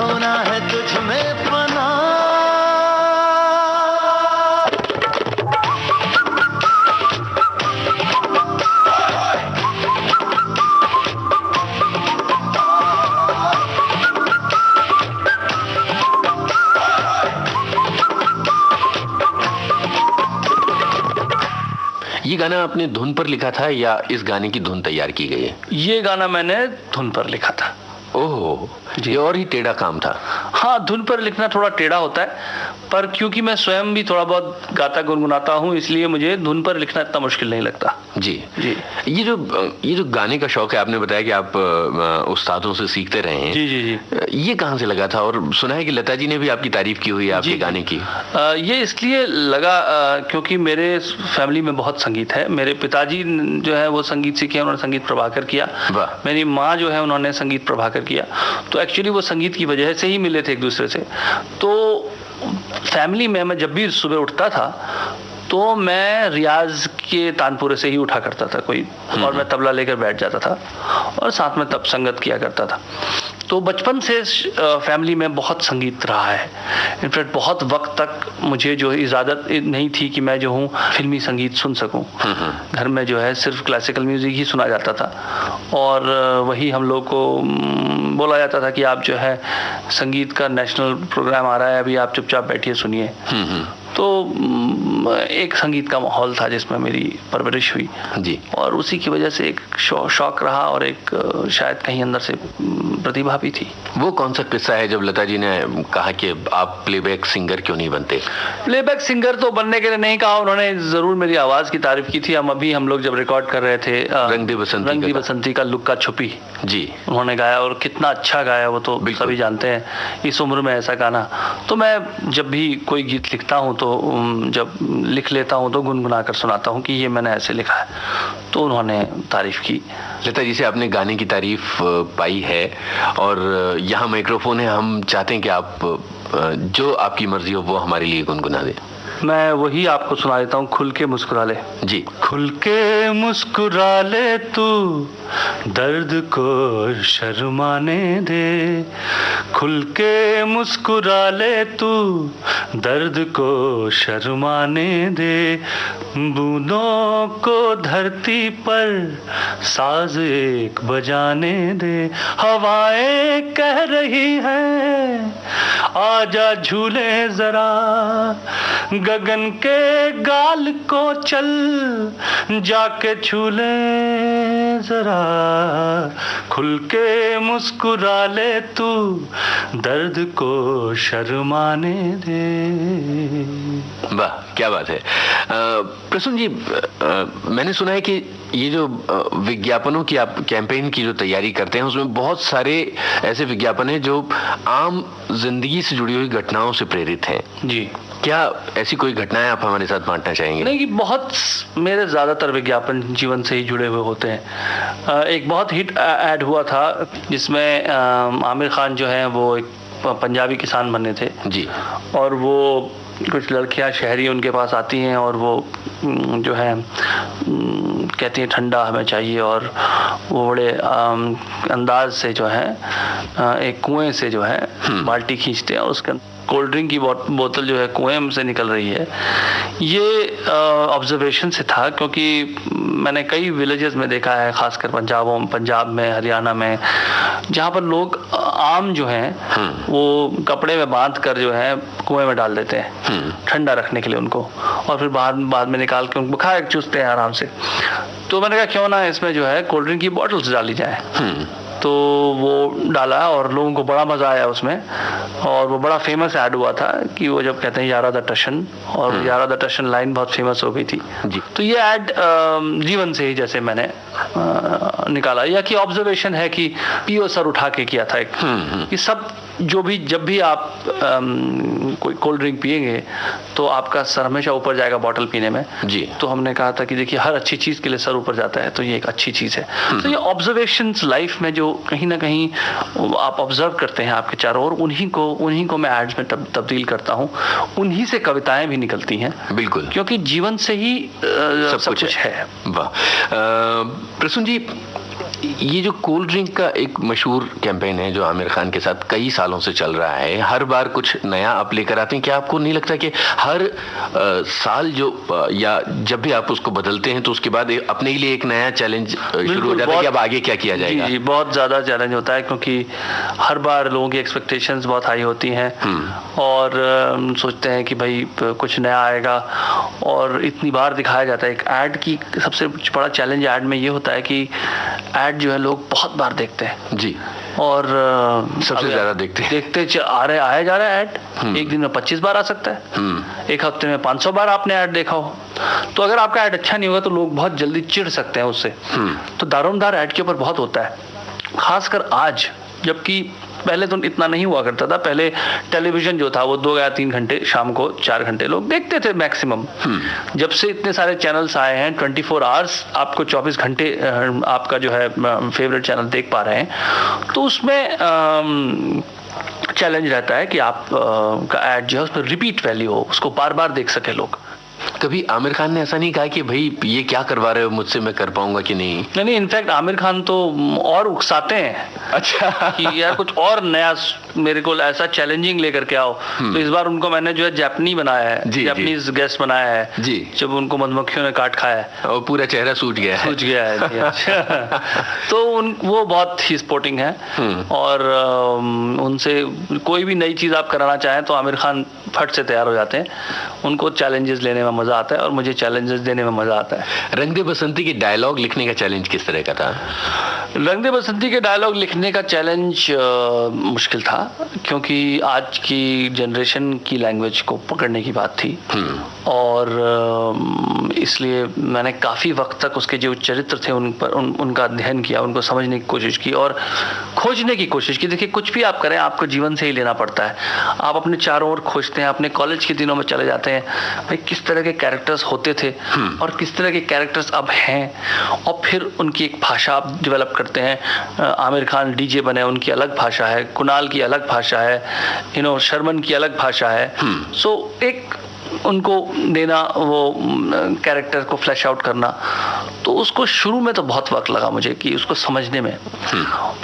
होना है तुझ में फना। ये गाना आपने धुन पर लिखा था या इस गाने की धुन तैयार की गई है? ये गाना मैंने धुन पर लिखा था। ओह, ये और ही टेढ़ा काम था। हाँ, धुन पर लिखना थोड़ा टेढ़ा होता है, पर क्योंकि मैं स्वयं भी थोड़ा बहुत गाता गुनगुनाता हूँ, इसलिए मुझे धुन पर लिखना इतना मुश्किल नहीं लगता। जी जी। ये जो गाने का शौक है, आपने बताया कि आप उस्तादों से सीखते रहे हैं। जी जी जी। ये कहाँ से लगा था? और सुना है कि लता जी ने भी आपकी तारीफ की हुई है आपके गाने की। ये इसलिए लगा क्योंकि मेरे फैमिली में बहुत संगीत है। मेरे पिताजी जो है वो संगीत सीखे, उन्होंने संगीत प्रभाकर किया। मेरी माँ जो है उन्होंने संगीत प्रभाकर किया। तो एक्चुअली वो संगीत की वजह से ही मिले थे एक दूसरे से। तो फैमिली में मैं जब भी सुबह उठता था तो मैं रियाज के तानपुरे से ही उठा करता था कोई, और मैं तबला लेकर बैठ जाता था और साथ में तब संगत किया करता था। तो बचपन से फैमिली में बहुत संगीत रहा है। इनफैक्ट बहुत वक्त तक मुझे जो इजाज़त नहीं थी कि मैं जो हूँ फिल्मी संगीत सुन सकूँ। घर में जो है सिर्फ क्लासिकल म्यूज़िक ही सुना जाता था, और वही हम लोग को बोला जाता था कि आप जो है संगीत का नेशनल प्रोग्राम आ रहा है, अभी आप चुपचाप बैठिए सुनिए। तो एक संगीत का माहौल था जिसमें मेरी परवरिश हुई जी। और उसी की वजह से एक शौक रहा और एक शायद कहीं अंदर से प्रतिभा भी थी। वो कौन सा किस्सा है जब लता जी ने कहा कि आप प्लेबैक सिंगर क्यों नहीं बनते? प्लेबैक सिंगर तो बनने के लिए नहीं कहा उन्होंने, जरूर मेरी आवाज की तारीफ की थी। हम लोग जब रिकॉर्ड कर रहे थे रंग दे बसंती का लुक्का छुपी जी, उन्होंने गाया और कितना अच्छा गाया, वो तो सभी जानते हैं इस उम्र में ऐसा गाना। तो मैं जब भी कोई गीत लिखता हूँ तो जब लिख लेता हूँ तो गुनगुना कर सुनाता हूँ कि ये मैंने ऐसे लिखा है, तो उन्होंने तारीफ की। लता जी से आपने गाने की तारीफ पाई है और यहाँ माइक्रोफोन है, हम चाहते हैं कि आप जो आपकी मर्जी हो वो हमारे लिए गुनगुना दे। मैं वही आपको सुना देता हूँ, खुल के मुस्कुरा ले जी। खुल के मुस्कुरा ले तू, दर्द को शर्माने दे, खुल के मुस्कुरा ले तू, दर्द को शर्माने दे, बूंदों को धरती पर साज एक बजाने दे, हवाएं कह रही हैं आजा झूले जरा, गगन के गाल को चल जाके छूले जरा, खुल के मुस्कुरा ले तू, दर्द को शर्माने दे। वाह, क्या बात है। प्रसून जी, मैंने सुना है कि ये जो विज्ञापनों की आप कैंपेन की जो तैयारी करते हैं उसमें बहुत सारे ऐसे विज्ञापन हैं जो आम जिंदगी से जुड़ी हुई घटनाओं से प्रेरित हैं जी। क्या ऐसी कोई घटनाएं आप हमारे साथ बांटना चाहेंगे? नहीं, बहुत मेरे ज़्यादातर विज्ञापन जीवन से ही जुड़े हुए होते हैं। एक बहुत हिट ऐड हुआ था जिसमें आमिर खान जो है वो एक पंजाबी किसान बने थे जी, और वो कुछ लड़कियां शहरी उनके पास आती हैं और वो जो है कहती हैं ठंडा हमें चाहिए, और वो बड़े अंदाज से जो है एक कुएं से जो है बाल्टी खींचते हैं और उसके कोल्ड ड्रिंक की बोतल जो है कुएं से निकल रही है। ये ऑब्जर्वेशन से था, क्योंकि मैंने कई विलेजेस में देखा है, खासकर पंजाब में, हरियाणा में, जहाँ पर लोग आम जो हैं वो कपड़े में बांध कर जो है कुएं में डाल देते हैं ठंडा रखने के लिए उनको, और फिर बाद में निकाल के उनको खाए चूसते हैं आराम से। तो मैंने कहा क्यों ना इसमें जो है कोल्ड ड्रिंक की बॉटल्स डाली जाए। तो वो डाला और लोगों को बड़ा मजा आया उसमें, और वो बड़ा फेमस ऐड हुआ था कि वो जब कहते हैं यारा द टशन, और यारा द टशन लाइन बहुत फेमस हो गई थी जी। तो ये ऐड जीवन से ही जैसे मैंने निकाला, या कि ऑब्जर्वेशन है कि पीओ सर उठा के किया था एक, कि सब जब भी आप कोई कोल्ड ड्रिंक पिएंगे तो आपका सर हमेशा ऊपर जाएगा बॉटल पीने में जी। तो हमने कहा था कि देखिए हर अच्छी चीज के लिए सर ऊपर जाता है, तो ये एक अच्छी चीज है। तो ये ऑब्जर्वेशंस लाइफ में जो कहीं ना कहीं आप ऑब्जर्व करते हैं आपके चारों ओर, उन्हीं को मैं एड्स में तब्दील करता हूँ, उन्हीं से कविताएं भी निकलती हैं। बिल्कुल, क्योंकि जीवन से ही सब कुछ है। वाह। प्रसून जी, ये जो कोल्ड ड्रिंक का एक मशहूर कैंपेन है जो आमिर खान के साथ कई सालों से चल रहा है, हर बार कुछ नया आप लेकर आते हैं, क्या आपको नहीं लगता कि हर साल या जब भी आप उसको बदलते हैं तो उसके बाद अपने लिए एक नया चैलेंज शुरू हो जाता है कि अब आगे क्या किया जाएगा? जी, बहुत ज़्यादा चैलेंज होता है, क्योंकि हर बार लोगों की एक्सपेक्टेशंस बहुत हाई होती हैं और सोचते हैं कि भाई कुछ नया आएगा, और इतनी बार दिखाया जाता है। एक ऐड की सबसे बड़ा चैलेंज ऐड में ये होता है कि ऐड जो है लोग बहुत बार देखते हैं जी, और सबसे ज्यादा आया जा रहा है ऐड। एक दिन में 25 बार आ सकता है, एक हफ्ते में 500 बार आपने ऐड देखा हो। तो अगर आपका ऐड अच्छा नहीं होगा तो लोग बहुत जल्दी चिढ़ सकते हैं उससे। तो दारोमदार ऐड के ऊपर बहुत होता है, खासकर आज, जबकि पहले तो इतना नहीं हुआ करता था। पहले टेलीविजन जो था वो 2 या 3 घंटे, शाम को 4 घंटे लोग देखते थे मैक्सिमम। जब से इतने सारे चैनल्स आए हैं, 24 आवर्स आपको 24 घंटे आपका जो है फेवरेट चैनल देख पा रहे हैं, तो उसमें चैलेंज रहता है कि आप का ऐड जो है उस पर रिपीट वैल्यू हो, उसको बार बार देख सके लोग। कभी आमिर खान ने ऐसा नहीं कहा कि भाई ये क्या करवा रहे हो मुझसे, मैं कर पाऊंगा कि नहीं? नहीं, इनफैक्ट आमिर खान तो और उकसाते हैं अच्छा कि यार कुछ और नया मेरे को ऐसा चैलेंजिंग लेकर के आओ। तो इस बार उनको मैंने जो है जापानी बनाया है, जापानीज गेस्ट बनाया है जी, जब उनको मधुमक्खियों ने काट खाया है और पूरा चेहरा सूज गया है अच्छा। तो वो बहुत ही स्पोर्टिंग है और उनसे कोई भी नई चीज आप कराना चाहें तो आमिर खान फट से तैयार हो जाते हैं। उनको चैलेंजेस लेने में मजा आता है और मुझे चैलेंजेस देने में मजा आता है। रंग दे बसंती के डायलॉग लिखने का चैलेंज किस तरह का था? रंग दे बसंती के डायलॉग लिखने का चैलेंज मुश्किल था, क्योंकि आज की जनरेशन की लैंग्वेज को पकड़ने की बात थी और इसलिए मैंने काफ़ी वक्त तक उसके जो चरित्र थे उन पर उनका अध्ययन किया, उनको समझने की कोशिश की और खोजने की कोशिश की। देखिए, कुछ भी आप करें आपको जीवन से ही लेना पड़ता है। आप अपने चारों ओर खोजते हैं, अपने कॉलेज के दिनों में चले जाते हैं, भाई किस तरह के कैरेक्टर्स होते थे और किस तरह के कैरेक्टर्स अब हैं, और फिर उनकी एक भाषा आप डेवलप करते हैं। आमिर खान डीजे बने, उनकी अलग भाषा है, कुणाल की अलग भाषा है, शर्मन की अलग भाषा है। सो एक उनको देना, वो कैरेक्टर को फ्लैश आउट करना, तो उसको शुरू में तो बहुत वक्त लगा मुझे कि उसको समझने में,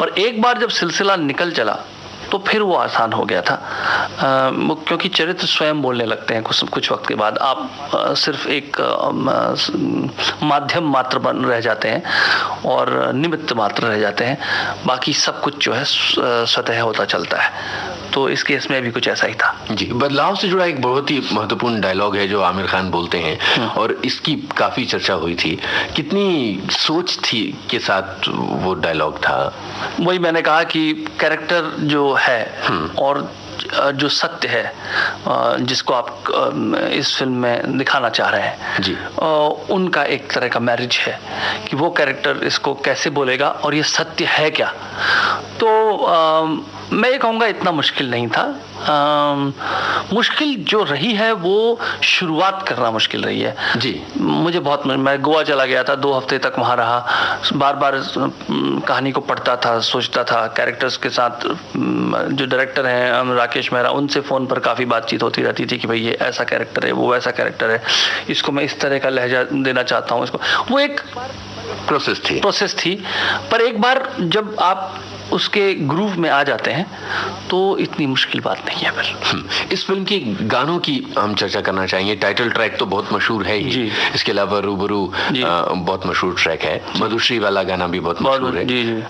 पर एक बार जब सिलसिला निकल चला तो फिर वो आसान हो गया था। क्योंकि चरित्र स्वयं बोलने लगते हैं कुछ वक्त के बाद। आप सिर्फ एक माध्यम मात्र बन रह जाते हैं और निमित्त मात्र रह जाते हैं, बाकी सब कुछ जो है स्वतः होता चलता है। तो इस केस में भी कुछ ऐसा ही था जी। बदलाव से जुड़ा एक बहुत ही महत्वपूर्ण डायलॉग है जो आमिर खान बोलते हैं और इसकी काफी चर्चा हुई थी। कितनी सोच थी के साथ वो डायलॉग था? वही मैंने कहा कि कैरेक्टर जो है और जो सत्य है जिसको आप इस फिल्म में दिखाना चाह रहे हैं जी, उनका एक तरह का मैरिज है कि वो कैरेक्टर इसको कैसे बोलेगा और ये सत्य है क्या। तो मैं ये कहूँगा इतना मुश्किल नहीं था। मुश्किल जो रही है वो शुरुआत करना मुश्किल रही है जी। मुझे बहुत, मैं गोवा चला गया था, 2 हफ्ते तक वहाँ रहा, बार बार कहानी को पढ़ता था, सोचता था, कैरेक्टर्स के साथ जो डायरेक्टर हैं राकेश मेहरा, उनसे फ़ोन पर काफ़ी बातचीत होती रहती थी कि भाई ये ऐसा कैरेक्टर है, वो वैसा कैरेक्टर है, इसको मैं इस तरह का लहजा देना चाहता हूँ, इसको। वो एक प्रोसेस थी। पर एक बार जब आप उसके ग्रूव में आ जाते हैं तो इतनी मुश्किल बात नहीं है। फिर इस फिल्म की गानों की हम चर्चा करना चाहेंगे। टाइटल ट्रैक तो बहुत मशहूर है ही, इसके अलावा रूबरू बहुत मशहूर ट्रैक है, मधुश्री वाला गाना भी बहुत मशहूर है। जी।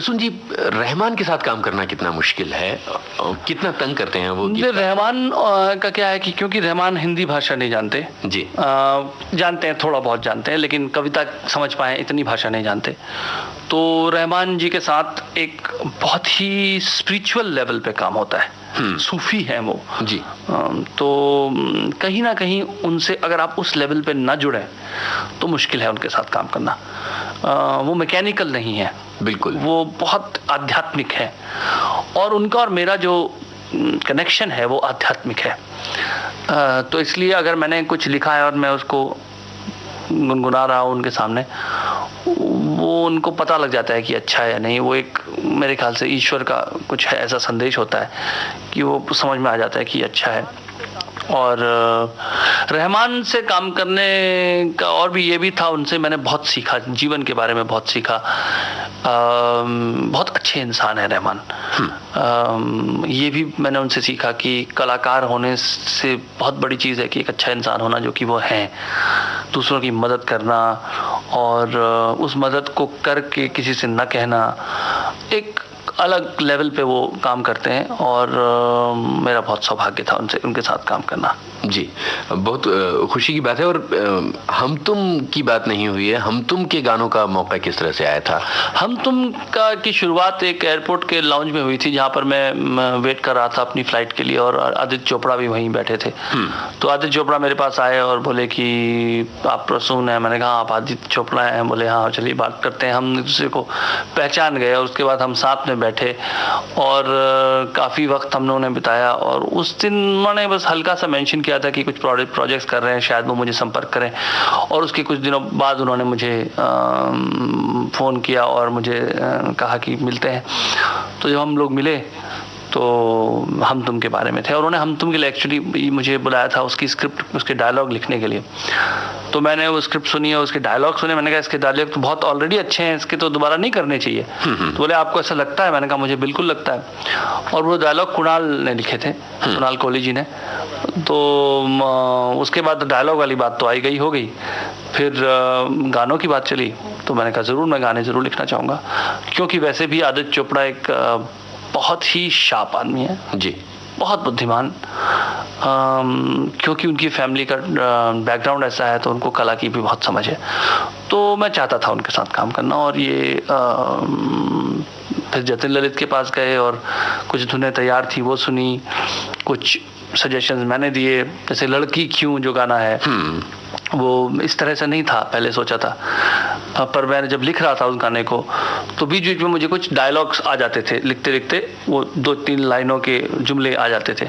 प्रसून जी, रहमान के साथ काम करना कितना मुश्किल है, कितना तंग करते हैं वो? रहमान का क्या है कि क्योंकि रहमान हिंदी भाषा नहीं जानते जी, जानते हैं, थोड़ा बहुत जानते हैं, लेकिन कविता समझ पाए इतनी भाषा नहीं जानते। तो रहमान जी के साथ एक बहुत ही स्पिरिचुअल लेवल पे काम होता है, सूफी है वो जी। तो कहीं ना कहीं उनसे अगर आप उस लेवल पे ना जुड़े तो मुश्किल है उनके साथ काम करना। वो मैकेनिकल नहीं है, बिल्कुल, वो बहुत आध्यात्मिक है, और उनका और मेरा जो कनेक्शन है वो आध्यात्मिक है। तो इसलिए अगर मैंने कुछ लिखा है और मैं उसको गुनगुना रहा हूँ उनके सामने, वो उनको पता लग जाता है कि अच्छा है या नहीं। वो एक मेरे ख्याल से ईश्वर का कुछ है, ऐसा संदेश होता है कि वो समझ में आ जाता है कि अच्छा है। और रहमान से काम करने का और भी ये भी था, उनसे मैंने बहुत सीखा, जीवन के बारे में बहुत सीखा। बहुत अच्छे इंसान है रहमान। ये भी मैंने उनसे सीखा कि कलाकार होने से बहुत बड़ी चीज़ है कि एक अच्छा इंसान होना, जो कि वो हैं। दूसरों की मदद करना और उस मदद को करके किसी से न कहना, एक अलग लेवल पे वो काम करते हैं। और मेरा बहुत सौभाग्य था उनसे, उनके साथ काम करना। जी, बहुत खुशी की बात है। और हम तुम की बात नहीं हुई है, हम तुम के गानों का मौका किस तरह से आया था? हम तुम का की शुरुआत एक एयरपोर्ट के लाउंज में हुई थी, जहाँ पर मैं वेट कर रहा था अपनी फ्लाइट के लिए, और आदित्य चोपड़ा भी वहीं बैठे थे। तो आदित्य चोपड़ा मेरे पास आए और बोले कि आप प्रसून हैं। मैंने कहा आप आदित्य चोपड़ा हैं? बोले हाँ, चलिए बात करते हैं। हम एक दूसरे को पहचान गए और उसके बाद हम साथ में बैठे और काफ़ी वक्त हम लोगों ने बिताया। और उस दिन उन्होंने बस हल्का सा मेंशन किया था कि कुछ प्रोजेक्ट्स कर रहे हैं, शायद वो मुझे संपर्क करें। और उसके कुछ दिनों बाद उन्होंने मुझे फ़ोन किया और मुझे कहा कि मिलते हैं। तो जब हम लोग मिले तो हम तुम के बारे में थे, और उन्होंने हम तुम के लिए एक्चुअली मुझे बुलाया था उसकी स्क्रिप्ट, उसके डायलॉग लिखने के लिए। तो मैंने वो स्क्रिप्ट सुनी और उसके डायलॉग सुने। मैंने कहा इसके डायलॉग तो बहुत ऑलरेडी अच्छे हैं, इसके तो दोबारा नहीं करने चाहिए। तो बोले आपको ऐसा लगता है? मैंने कहा मुझे बिल्कुल लगता है। और वो डायलॉग कुणाल ने लिखे थे, कुणाल कोहली जी ने। तो उसके बाद डायलॉग वाली बात तो आई गई हो गई। फिर गानों की बात चली, तो मैंने कहा ज़रूर, मैं गाने ज़रूर लिखना चाहूँगा, क्योंकि वैसे भी आदित्य चोपड़ा एक बहुत ही शार्प आदमी है जी, बहुत बुद्धिमान। क्योंकि उनकी फैमिली का बैकग्राउंड ऐसा है, तो उनको कला की भी बहुत समझ है। तो मैं चाहता था उनके साथ काम करना। और ये फिर जतिन ललित के पास गए और कुछ धुनें तैयार थी, वो सुनी। कुछ सजेशंस मैंने दिए, जैसे लड़की क्यों जो गाना है, वो इस तरह से नहीं था पहले सोचा था। पर मैं जब लिख रहा था उस गाने को, तो बीच बीच में मुझे कुछ डायलॉग्स आ जाते थे, लिखते लिखते वो 2-3 लाइनों के जुमले आ जाते थे।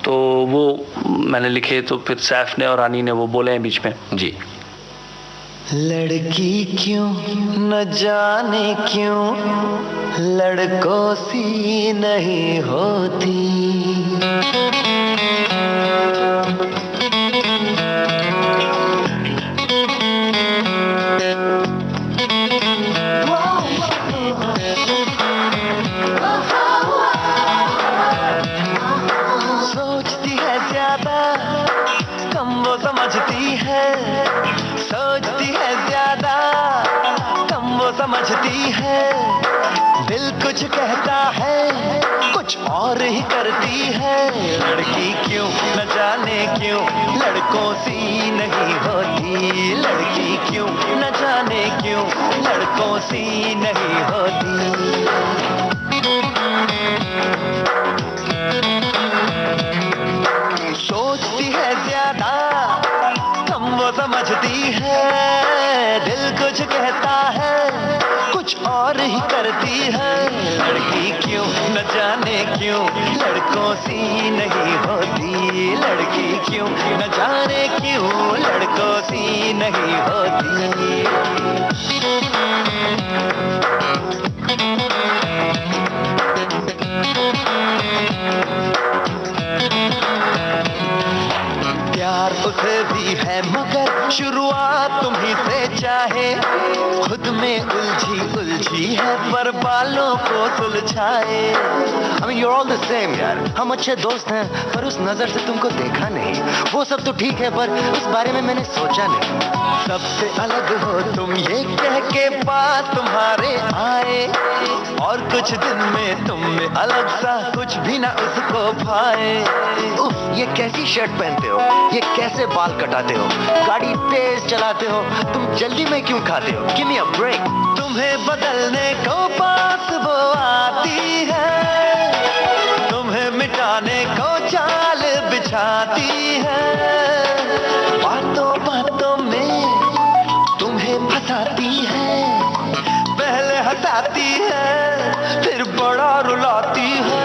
तो वो मैंने लिखे। तो फिर सैफ ने और रानी ने वो बोले हैं बीच में। जी, लड़की क्यों न जाने क्यों लड़कों सी नहीं होती, सोचती है ज्यादा कम वो समझती है, सोचती है ज्यादा कम वो समझती है। दिल कुछ कहता है कुछ और ही करती है। लड़की क्यों न जाने क्यों लड़कों सी नहीं होती, लड़की क्यों न जाने क्यों लड़कों सी नहीं होती। सोचती है ज्यादा कम वो समझती है, दिल कुछ कहता है कुछ और ही करती है। लड़की क्यों न जाने क्यों लड़कों सी नहीं होती, लड़की क्यों न जाने क्यों लड़कों सी नहीं होती। प्यार उसे भी है मगर शुरुआत तुम्ही से चाहे, खुद खुद में उलझी है पर बालों को सुलझाए। I mean, you're all the same यार। हम अच्छे दोस्त हैं पर उस नजर से तुमको देखा नहीं। वो सब तो ठीक है पर उस बारे में मैंने सोचा नहीं। सबसे अलग हो तुम ये कह के पास तुम्हारे आए, और कुछ दिन में तुम में अलग सा कुछ भी ना उसको भाए। उफ, ये कैसी शर्ट पहनते हो, ये कैसे बाल कटाते हो, गाड़ी तेज चलाते हो, तुम जल्दी में क्यों खाते हो? Give me a break. तुम्हें बदलने को पास वो आती है, तुम्हें मिटाने को चाल बिछाती है, बातों बातों में तुम्हें फंसाती है, पहले हंसाती है फिर बड़ा रुलाती है।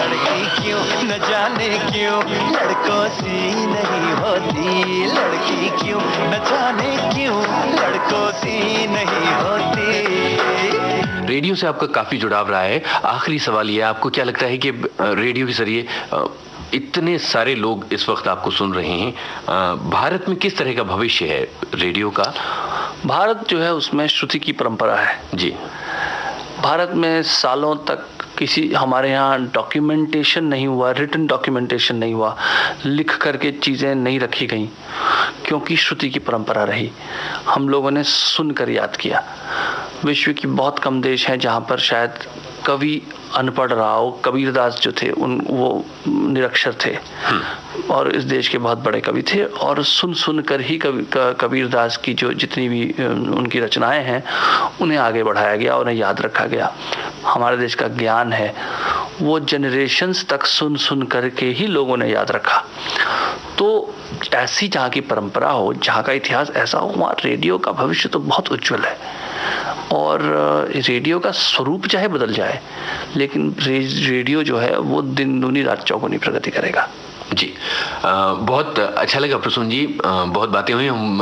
लड़की क्यों न जाने क्यों लड़कों सी नहीं होती, लड़की क्यों न जाने क्यों लड़कों सी नहीं होती। रेडियो से आपका काफी जुड़ाव रहा है। आखिरी सवाल ये है, आपको क्या लगता है कि रेडियो के जरिए इतने सारे लोग इस वक्त आपको सुन रहे हैं, भारत में किस तरह का भविष्य है रेडियो का? भारत जो है उसमें श्रुति की परंपरा है जी। भारत में सालों तक किसी हमारे यहाँ डॉक्यूमेंटेशन नहीं हुआ, रिटन डॉक्यूमेंटेशन नहीं हुआ, लिख करके चीज़ें नहीं रखी गई, क्योंकि श्रुति की परंपरा रही। हम लोगों ने सुनकर याद किया। विश्व की बहुत कम देश हैं जहाँ पर शायद कवि अनपढ़ रहा हो। कबीरदास जो थे वो निरक्षर थे और इस देश के बहुत बड़े कवि थे, और सुन सुन कर ही कबीरदास की जो जितनी भी उनकी रचनाएं हैं उन्हें आगे बढ़ाया गया, उन्हें याद रखा गया। हमारे देश का ज्ञान है वो जनरेशन्स तक सुन सुन करके ही लोगों ने याद रखा। तो ऐसी जहाँ की परंपरा हो, जहाँ का इतिहास ऐसा हो, वहाँ रेडियो का भविष्य तो बहुत उज्जवल है। और रेडियो का स्वरूप चाहे बदल जाए, लेकिन रेडियो जो है वो दिन दूनी रात चौगुनी प्रगति करेगा। जी, बहुत अच्छा लगा प्रसून जी, बहुत बातें हुई। हम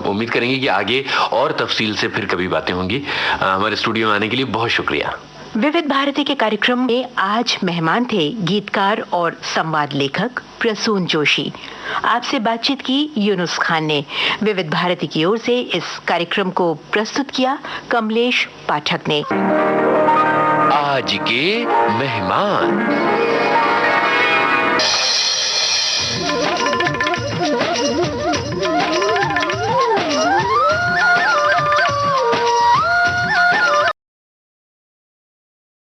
उम्मीद करेंगे कि आगे और तफसील से फिर कभी बातें होंगी। हमारे स्टूडियो में आने के लिए बहुत शुक्रिया। विविध भारती के कार्यक्रम में आज मेहमान थे गीतकार और संवाद लेखक प्रसून जोशी। आपसे बातचीत की यूनुस खान ने। विविध भारती की ओर से इस कार्यक्रम को प्रस्तुत किया कमलेश पाठक ने। आज के मेहमान।